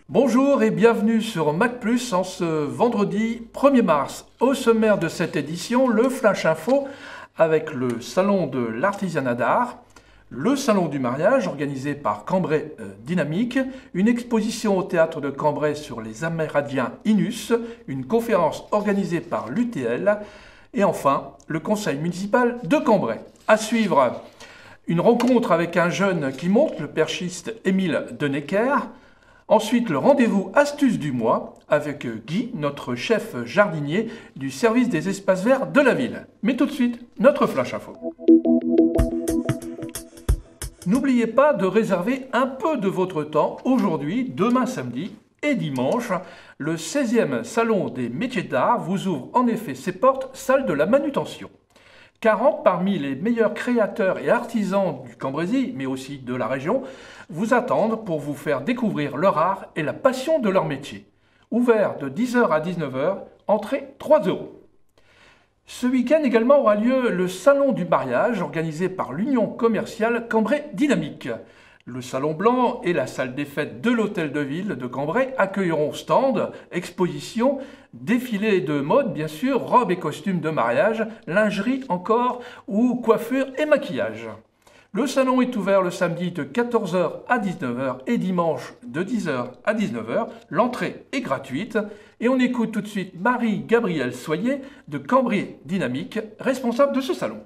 Bonjour et bienvenue sur Mac+, en ce vendredi 1er mars. Au sommaire de cette édition, le Flash Info avec le Salon de l'Artisanat d'Art, le Salon du Mariage organisé par Cambrai Dynamique, une exposition au Théâtre de Cambrai sur les Amérindiens Inus, une conférence organisée par l'UTL et enfin le Conseil municipal de Cambrai. À suivre, une rencontre avec un jeune qui monte, le perchiste Émile Denecker. Ensuite, le rendez-vous astuce du mois avec Guy, notre chef jardinier du service des espaces verts de la ville. Mais tout de suite, notre Flash Info. N'oubliez pas de réserver un peu de votre temps aujourd'hui, demain samedi et dimanche. Le 16e Salon des métiers d'art vous ouvre en effet ses portes, salle de la manutention. 40 parmi les meilleurs créateurs et artisans du Cambrésis, mais aussi de la région, vous attendent pour vous faire découvrir leur art et la passion de leur métier. Ouvert de 10h à 19h, entrée 3 €. Ce week-end également aura lieu le Salon du Mariage organisé par l'Union commerciale Cambrai Dynamique. Le Salon Blanc et la salle des fêtes de l'Hôtel de Ville de Cambrai accueilleront stands, expositions, défilés de mode bien sûr, robes et costumes de mariage, lingerie encore ou coiffure et maquillage. Le salon est ouvert le samedi de 14h à 19h et dimanche de 10h à 19h. L'entrée est gratuite et on écoute tout de suite Marie-Gabrielle Soyer de Cambrai Dynamique, responsable de ce salon.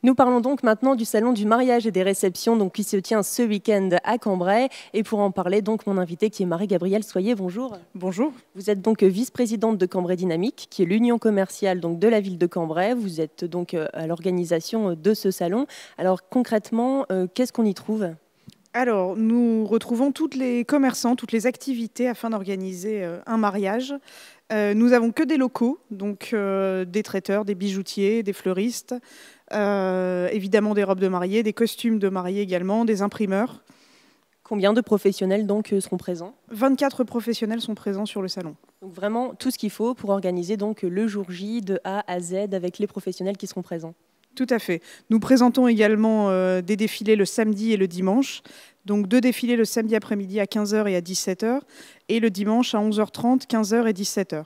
Nous parlons donc maintenant du Salon du mariage et des réceptions qui se tient ce week-end à Cambrai. Et pour en parler, donc, mon invité qui est Marie-Gabrielle Soyer, bonjour. Bonjour. Vous êtes donc vice-présidente de Cambrai Dynamique, qui est l'union commerciale donc, de la ville de Cambrai. Vous êtes donc à l'organisation de ce salon. Alors concrètement, qu'est-ce qu'on y trouve ? Alors, nous retrouvons tous les commerçants, toutes les activités afin d'organiser un mariage. Nous n'avons que des locaux, donc des traiteurs, des bijoutiers, des fleuristes, évidemment des robes de mariée, des costumes de mariée également, des imprimeurs. Combien de professionnels donc seront présents ? 24 professionnels sont présents sur le salon. Donc vraiment tout ce qu'il faut pour organiser donc le jour J de A à Z avec les professionnels qui seront présents. Tout à fait. Nous présentons également des défilés le samedi et le dimanche. Donc 2 défilés le samedi après-midi à 15h et à 17h et le dimanche à 11h30, 15h et 17h.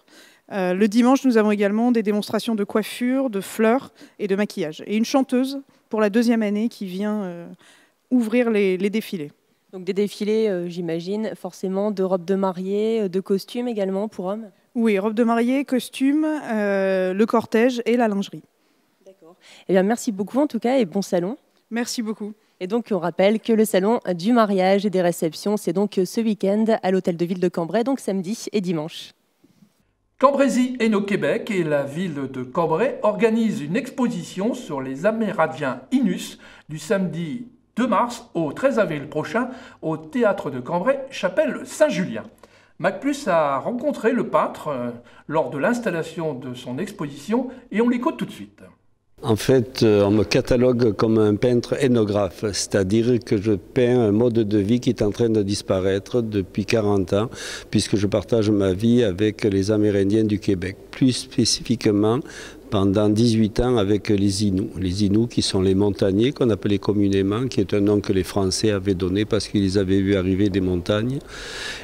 Le dimanche, nous avons également des démonstrations de coiffure, de fleurs et de maquillage. Et une chanteuse pour la 2e année qui vient ouvrir les défilés. Donc des défilés, j'imagine, forcément de robes de mariée, de costumes également pour hommes ? Oui, robes de mariée, costumes, le cortège et la lingerie. D'accord. Eh bien, merci beaucoup en tout cas et bon salon. Merci beaucoup. Et donc, on rappelle que le salon du mariage et des réceptions, c'est donc ce week-end à l'Hôtel de Ville de Cambrai, donc samedi et dimanche. Cambrésis et nos Québec et la ville de Cambrai organisent une exposition sur les Amérindiens Inus du samedi 2 mars au 13 avril prochain au Théâtre de Cambrai, chapelle Saint-Julien. Mac+ a rencontré le peintre lors de l'installation de son exposition et on l'écoute tout de suite. En fait, on me catalogue comme un peintre ethnographe, c'est-à-dire que je peins un mode de vie qui est en train de disparaître depuis 40 ans, puisque je partage ma vie avec les Amérindiens du Québec, plus spécifiquement pendant 18 ans avec les Inuits. Les Inuits qui sont les montagnais, qu'on appelait communément, qui est un nom que les Français avaient donné parce qu'ils les avaient vus arriver des montagnes.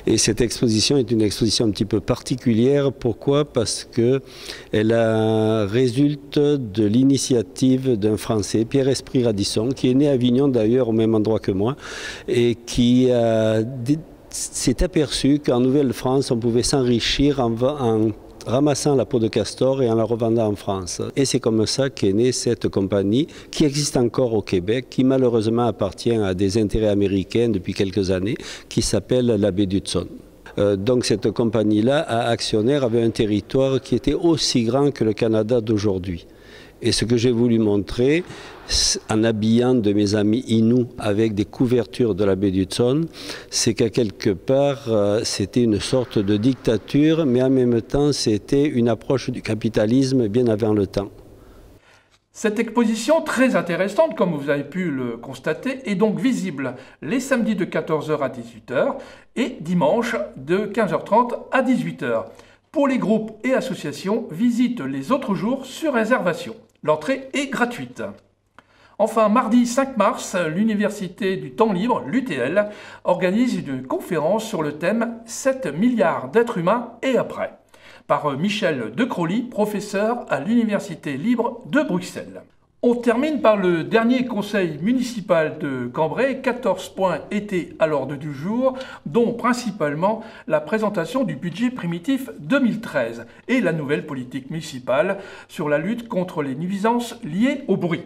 Et cette exposition est une exposition un petit peu particulière. Pourquoi ? Parce qu'elle résulte de l'initiative d'un Français, Pierre-Esprit Radisson, qui est né à Avignon d'ailleurs au même endroit que moi, et qui s'est aperçu qu'en Nouvelle-France, on pouvait s'enrichir en ramassant la peau de castor et en la revendant en France. Et c'est comme ça qu'est née cette compagnie qui existe encore au Québec, qui malheureusement appartient à des intérêts américains depuis quelques années, qui s'appelle la baie d'Hudson. Donc cette compagnie-là, à actionnaire, avait un territoire qui était aussi grand que le Canada d'aujourd'hui. Et ce que j'ai voulu montrer, en habillant de mes amis Inuits avec des couvertures de la baie d'Hudson, c'est qu'à quelque part, c'était une sorte de dictature, mais en même temps, c'était une approche du capitalisme bien avant le temps. Cette exposition très intéressante, comme vous avez pu le constater, est donc visible les samedis de 14h à 18h et dimanche de 15h30 à 18h. Pour les groupes et associations, visite les autres jours sur réservation. L'entrée est gratuite. Enfin, mardi 5 mars, l'Université du Temps Libre, l'UTL, organise une conférence sur le thème « 7 milliards d'êtres humains et après » par Michel Decroly, professeur à l'Université libre de Bruxelles. On termine par le dernier conseil municipal de Cambrai. 14 points étaient à l'ordre du jour, dont principalement la présentation du budget primitif 2013 et la nouvelle politique municipale sur la lutte contre les nuisances liées au bruit.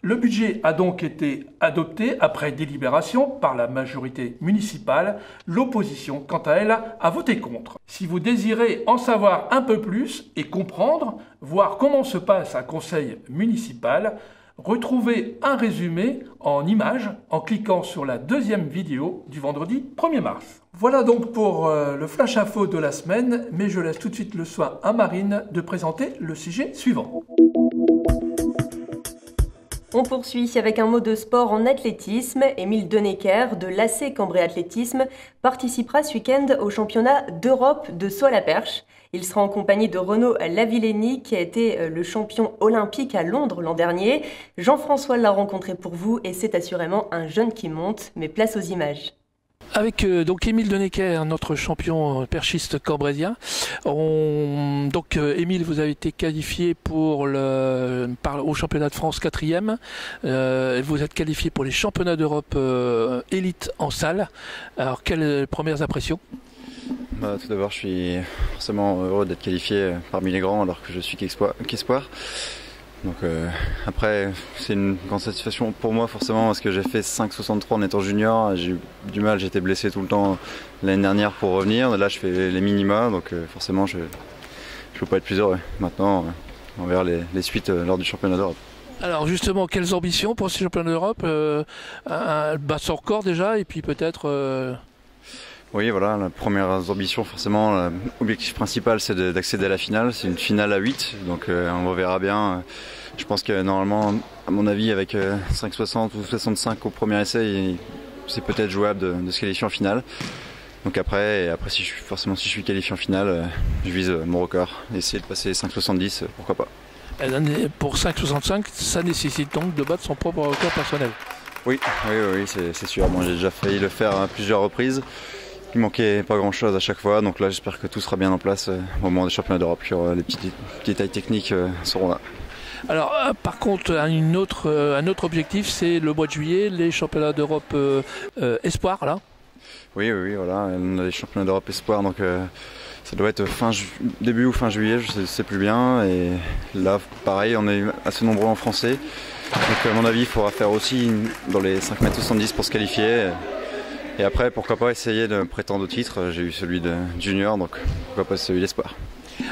Le budget a donc été adopté après délibération par la majorité municipale. L'opposition, quant à elle, a voté contre. Si vous désirez en savoir un peu plus et comprendre, voir comment se passe un conseil municipal, retrouvez un résumé en images en cliquant sur la deuxième vidéo du vendredi 1er mars. Voilà donc pour le Flash Info de la semaine, mais je laisse tout de suite le soin à Marine de présenter le sujet suivant. On poursuit avec un mot de sport en athlétisme. Émile Denecker de l'AC Cambrai Athlétisme participera ce week-end au championnat d'Europe de saut à la perche. Il sera en compagnie de Renaud Lavillenie qui a été le champion olympique à Londres l'an dernier. Jean-François l'a rencontré pour vous et c'est assurément un jeune qui monte, mais place aux images. Avec donc Émile Denecker, notre champion perchiste cambraisien. Donc Émile, vous avez été qualifié pour au championnat de France 4e. Vous êtes qualifié pour les championnats d'Europe élite en salle. Alors quelles premières impressions ? Tout d'abord, je suis forcément heureux d'être qualifié parmi les grands alors que je suis qu'espoir. Donc après, c'est une grande satisfaction pour moi forcément parce que j'ai fait 5,63 en étant junior. J'ai eu du mal, j'étais blessé tout le temps l'année dernière pour revenir. Là, je fais les minima, donc forcément, je ne peux pas être plus heureux. Maintenant, on verra les suites lors du championnat d'Europe. Alors justement, quelles ambitions pour ces championnats d'Europe battre son record déjà et puis peut-être... Oui, voilà, la première ambition, forcément, l'objectif principal, c'est d'accéder à la finale. C'est une finale à 8, donc on verra bien. Je pense que normalement, à mon avis, avec 5,60 ou 65 au premier essai, c'est peut-être jouable de se qualifier en finale. Donc après si je suis qualifié en finale, je vise mon record, essayer de passer 5,70, pourquoi pas. Pour 5,65, ça nécessite donc de battre son propre record personnel. Oui, c'est sûr. Bon, j'ai déjà failli le faire à plusieurs reprises. Il manquait pas grand chose à chaque fois, donc là j'espère que tout sera bien en place au moment des championnats d'Europe, les petits détails techniques seront là. Alors par contre un autre objectif, c'est le mois de juillet, les championnats d'Europe espoir là. Oui, voilà, on a les championnats d'Europe espoir, donc ça doit être début ou fin juillet, je sais plus bien, et là pareil, on est assez nombreux en français, donc à mon avis il faudra faire aussi dans les 5,70 m pour se qualifier. Et après, pourquoi pas essayer de prétendre au titre. J'ai eu celui de junior, donc pourquoi pas celui d'espoir.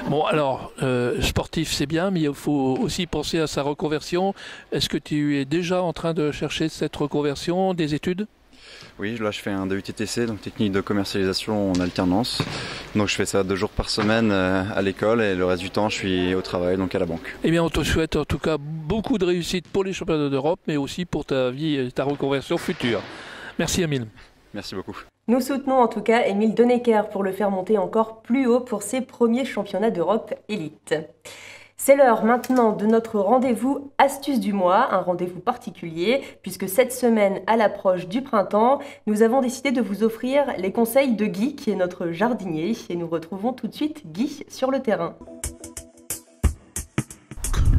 Bon, alors, sportif c'est bien, mais il faut aussi penser à sa reconversion. Est-ce que tu es déjà en train de chercher cette reconversion, des études ? Oui, là je fais un DUTTC, donc technique de commercialisation en alternance. Donc je fais ça 2 jours par semaine à l'école et le reste du temps je suis au travail, donc à la banque. Eh bien on te souhaite en tout cas beaucoup de réussite pour les championnats d'Europe, mais aussi pour ta vie et ta reconversion future. Merci Émile. Merci beaucoup. Nous soutenons en tout cas Émile Denecker pour le faire monter encore plus haut pour ses premiers championnats d'Europe élite. C'est l'heure maintenant de notre rendez-vous Astuce du mois, un rendez-vous particulier, puisque cette semaine, à l'approche du printemps, nous avons décidé de vous offrir les conseils de Guy, qui est notre jardinier, et nous retrouvons tout de suite Guy sur le terrain.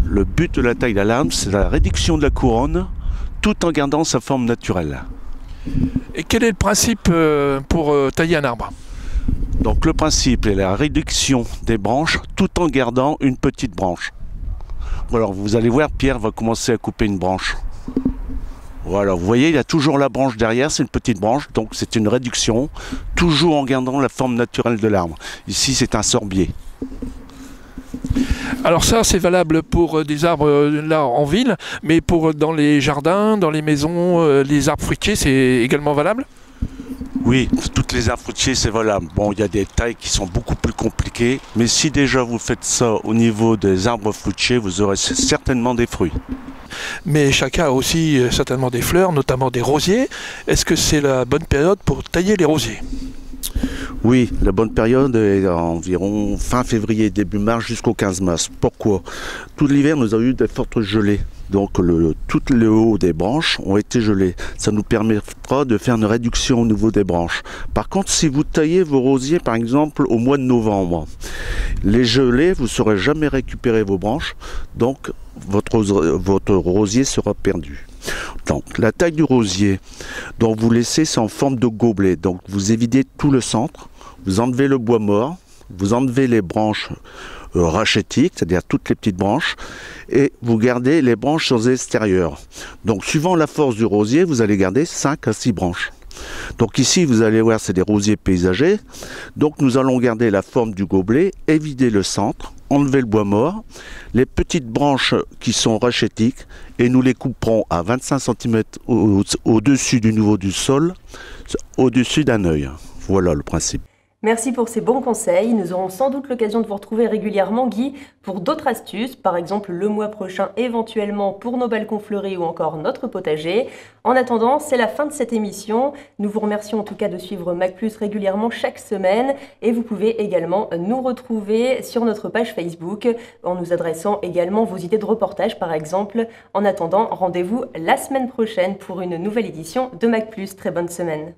Le but de la taille d'alarme, c'est la réduction de la couronne, tout en gardant sa forme naturelle. Et quel est le principe pour tailler un arbre ? Donc le principe est la réduction des branches tout en gardant une petite branche. Alors vous allez voir, Pierre va commencer à couper une branche. Voilà, vous voyez, il y a toujours la branche derrière, c'est une petite branche, donc c'est une réduction, toujours en gardant la forme naturelle de l'arbre. Ici c'est un sorbier. Alors ça c'est valable pour des arbres là en ville, mais dans les jardins, dans les maisons, les arbres fruitiers c'est également valable ? Oui, toutes les arbres fruitiers c'est valable. Bon, il y a des tailles qui sont beaucoup plus compliquées, mais si déjà vous faites ça au niveau des arbres fruitiers, vous aurez certainement des fruits. Mais chacun a aussi certainement des fleurs, notamment des rosiers. Est-ce que c'est la bonne période pour tailler les rosiers ? Oui, la bonne période est environ fin février, début mars jusqu'au 15 mars. Pourquoi? Tout l'hiver, nous avons eu des fortes gelées. Donc tout le haut des branches ont été gelés. Ça nous permettra de faire une réduction au niveau des branches. Par contre, si vous taillez vos rosiers, par exemple, au mois de novembre, les gelées, vous ne saurez jamais récupérer vos branches. Donc votre rosier sera perdu. Donc la taille du rosier, donc vous laissez, c'est en forme de gobelet. Donc vous évidez tout le centre, vous enlevez le bois mort, vous enlevez les branches rachétiques, c'est-à-dire toutes les petites branches, et vous gardez les branches sur l'extérieur. Donc suivant la force du rosier, vous allez garder 5 à 6 branches. Donc ici, vous allez voir, c'est des rosiers paysagers. Donc nous allons garder la forme du gobelet, évider le centre, enlever le bois mort, les petites branches qui sont rachétiques, et nous les couperons à 25 cm au-dessus du niveau du sol, au-dessus d'un œil. Voilà le principe. Merci pour ces bons conseils. Nous aurons sans doute l'occasion de vous retrouver régulièrement, Guy, pour d'autres astuces, par exemple le mois prochain éventuellement pour nos balcons fleuris ou encore notre potager. En attendant, c'est la fin de cette émission. Nous vous remercions en tout cas de suivre Mac+ régulièrement chaque semaine et vous pouvez également nous retrouver sur notre page Facebook en nous adressant également vos idées de reportage par exemple. En attendant, rendez-vous la semaine prochaine pour une nouvelle édition de Mac+. Très bonne semaine.